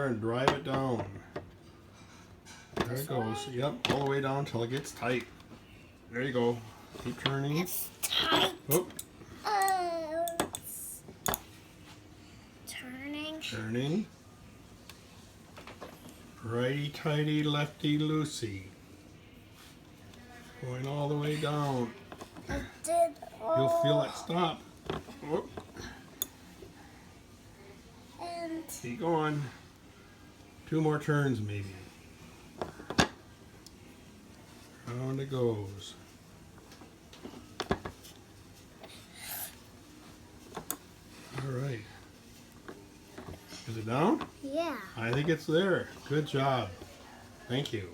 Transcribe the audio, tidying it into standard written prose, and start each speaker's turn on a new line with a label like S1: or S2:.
S1: And drive it down. There it goes. Yep, all the way down until it gets tight. There you go. Keep turning.
S2: It's tight.
S1: Oop.
S2: It's turning.
S1: Turning. Righty tighty, lefty loosey. Going all the way down.
S2: It did.
S1: You'll feel it stop. Whoop.
S2: And
S1: Keep going. 2 more turns maybe. Round it goes. All right. Is it down?
S2: yeah.
S1: I think it's there. Good job. Thank you.